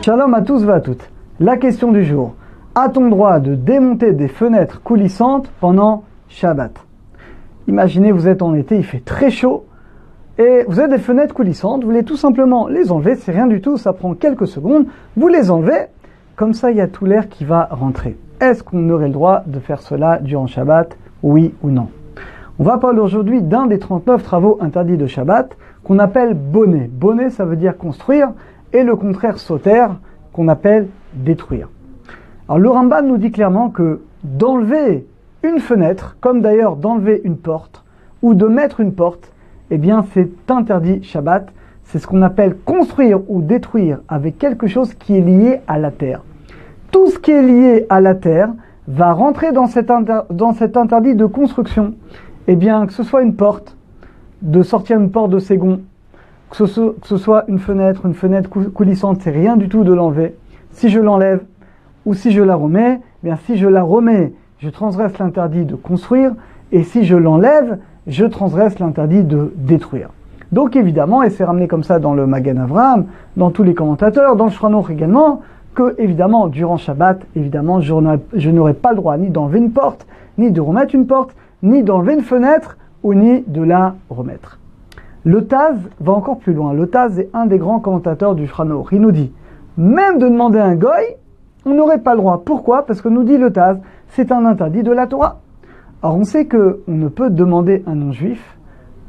Shalom à tous et à toutes. La question du jour. A-t-on droit de démonter des fenêtres coulissantes pendant Shabbat? Imaginez, vous êtes en été, il fait très chaud et vous avez des fenêtres coulissantes, vous voulez tout simplement les enlever, c'est rien du tout, ça prend quelques secondes, vous les enlevez, comme ça il y a tout l'air qui va rentrer. Est-ce qu'on aurait le droit de faire cela durant Shabbat, oui ou non? On va parler aujourd'hui d'un des 39 travaux interdits de Shabbat qu'on appelle bonnet. Bonnet, ça veut dire construire, et le contraire sauter, qu'on appelle détruire. Alors le Rambam nous dit clairement que d'enlever une fenêtre, comme d'ailleurs d'enlever une porte, ou de mettre une porte, eh bien c'est interdit Shabbat. C'est ce qu'on appelle construire ou détruire avec quelque chose qui est lié à la terre. Tout ce qui est lié à la terre va rentrer dans cet interdit de construction. Eh bien, que ce soit une porte, de sortir une porte de ses gonds, que ce soit une fenêtre coulissante, c'est rien du tout de l'enlever. Si je l'enlève ou si je la remets, eh bien si je la remets, je transgresse l'interdit de construire, et si je l'enlève, je transgresse l'interdit de détruire. Donc évidemment, et c'est ramené comme ça dans le Magen Avraham, dans tous les commentateurs, dans le Shulchan Aruch également, que évidemment, durant Shabbat, évidemment, je n'aurai pas le droit ni d'enlever une porte, ni de remettre une porte, ni d'enlever une fenêtre, ou ni de la remettre. Le Taz va encore plus loin. Le Taz est un des grands commentateurs du Shulchan Aruch. Il nous dit, même de demander à un goy, on n'aurait pas le droit. Pourquoi? Parce que nous dit le Taz, c'est un interdit de la Torah. Alors on sait qu'on ne peut demander à un non-juif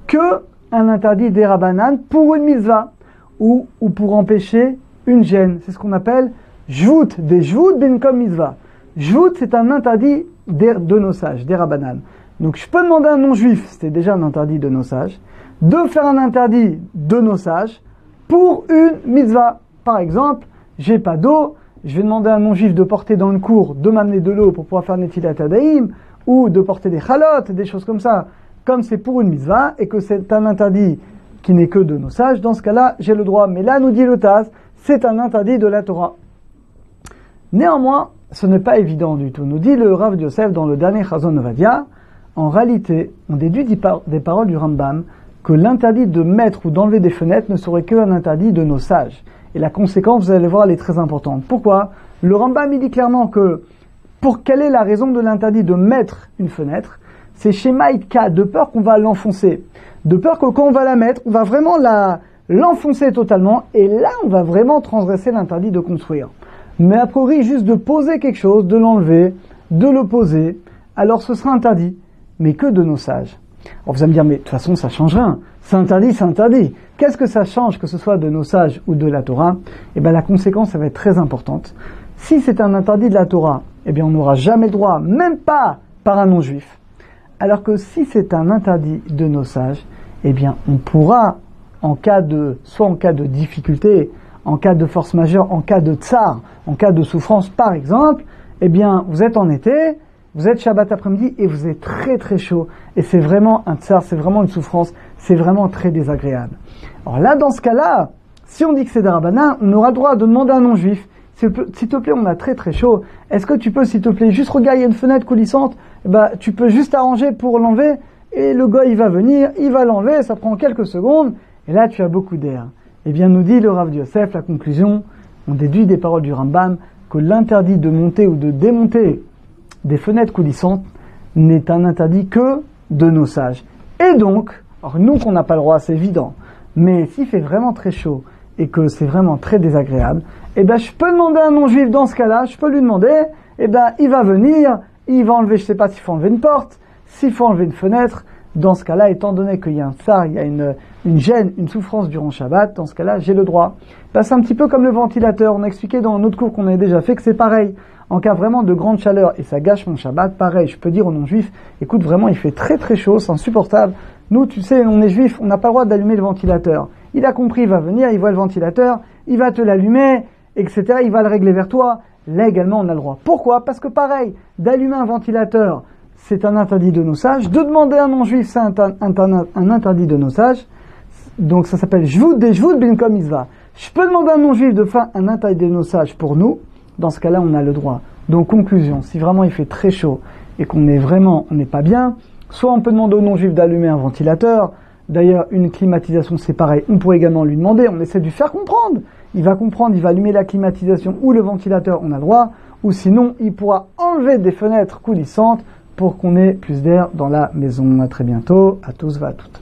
que un interdit des Rabbanan pour une mitzvah, ou pour empêcher une gêne. C'est ce qu'on appelle jvout, des jvout benkom mitzvah. Jvout, c'est un interdit de nos sages, des Rabbanan. Donc je peux demander à un non-juif, c'était déjà un interdit de nos sages, de faire un interdit de nos sages pour une mitzvah. Par exemple, j'ai pas d'eau, je vais demander à un non-juif de porter dans le cours, de m'amener de l'eau pour pouvoir faire Netilat Yadayim, ou de porter des chalotes, des choses comme ça, comme c'est pour une mitzvah, et que c'est un interdit qui n'est que de nos sages, dans ce cas-là, j'ai le droit. Mais là, nous dit le Taz, c'est un interdit de la Torah. Néanmoins, ce n'est pas évident du tout. Nous dit le Rav Yosef dans le dernier Chazon Ovadia, en réalité, on déduit des paroles du Rambam que l'interdit de mettre ou d'enlever des fenêtres ne serait qu'un interdit de nos sages. Et la conséquence, vous allez voir, elle est très importante. Pourquoi? Le Rambam, il dit clairement que, quelle est la raison de l'interdit de mettre une fenêtre? C'est chez Maïtka, de peur qu'on va l'enfoncer. De peur que quand on va la mettre, on va vraiment l'enfoncer totalement, et là, on va vraiment transgresser l'interdit de construire. Mais a priori, juste de poser quelque chose, de l'enlever, de le poser, alors ce sera interdit, mais que de nos sages. Alors vous allez me dire, mais de toute façon, ça change rien. C'est interdit, c'est interdit. Qu'est-ce que ça change, que ce soit de nos sages ou de la Torah? Eh bien, la conséquence, ça va être très importante. Si c'est un interdit de la Torah, eh bien, on n'aura jamais le droit, même pas par un non-juif. Alors que si c'est un interdit de nos sages, eh bien, on pourra, soit en cas de difficulté, en cas de force majeure, en cas de tsar, en cas de souffrance, par exemple, eh bien, vous êtes en été, vous êtes Shabbat après-midi et vous êtes très très chaud. Et c'est vraiment un tsar, c'est vraiment une souffrance, c'est vraiment très désagréable. Alors là, dans ce cas-là, si on dit que c'est des Rabbanan, on aura le droit de demander à un non-juif, s'il te plaît, on a très très chaud, est-ce que tu peux, s'il te plaît, juste regarder, il y a une fenêtre coulissante, tu peux juste arranger pour l'enlever, et le gars, il va venir, il va l'enlever, ça prend quelques secondes, et là, tu as beaucoup d'air. Eh bien, nous dit le Rav Yosef, la conclusion, on déduit des paroles du Rambam, que l'interdit de monter ou de démonter des fenêtres coulissantes n'est un interdit que de nos sages. Et donc, alors nous qu'on n'a pas le droit, c'est évident, mais s'il fait vraiment très chaud et que c'est vraiment très désagréable, eh ben je peux demander à un non-juif dans ce cas-là, je peux lui demander, eh ben il va venir, il va enlever, je sais pas s'il faut enlever une porte, s'il faut enlever une fenêtre. Dans ce cas-là, étant donné qu'il y a un tsar, il y a une gêne, une souffrance durant Shabbat, dans ce cas-là, j'ai le droit. C'est un petit peu comme le ventilateur. On a expliqué dans un autre cours qu'on avait déjà fait que c'est pareil. En cas vraiment de grande chaleur et ça gâche mon Shabbat, pareil, je peux dire aux non-juifs, écoute, vraiment, il fait très très chaud, c'est insupportable. Nous, tu sais, on est juifs, on n'a pas le droit d'allumer le ventilateur. Il a compris, il va venir, il voit le ventilateur, il va te l'allumer, etc., il va le régler vers toi. Là également, on a le droit. Pourquoi? Parce que pareil, d'allumer un ventilateur, c'est un interdit de nos sages. De demander à un non-juif, c'est un interdit de nos sages. Donc ça s'appelle jvout des jvout benkom mitzvah. Je peux demander à un non-juif de faire un interdit de nos sages pour nous. Dans ce cas-là, on a le droit. Donc conclusion, si vraiment il fait très chaud et on n'est pas bien, soit on peut demander au non-juif d'allumer un ventilateur. D'ailleurs, une climatisation, c'est pareil. On pourrait également lui demander, on essaie de lui faire comprendre. il va comprendre, il va allumer la climatisation ou le ventilateur, on a le droit, ou sinon il pourra enlever des fenêtres coulissantes pour qu'on ait plus d'air dans la maison. À très bientôt, à tous, à toutes.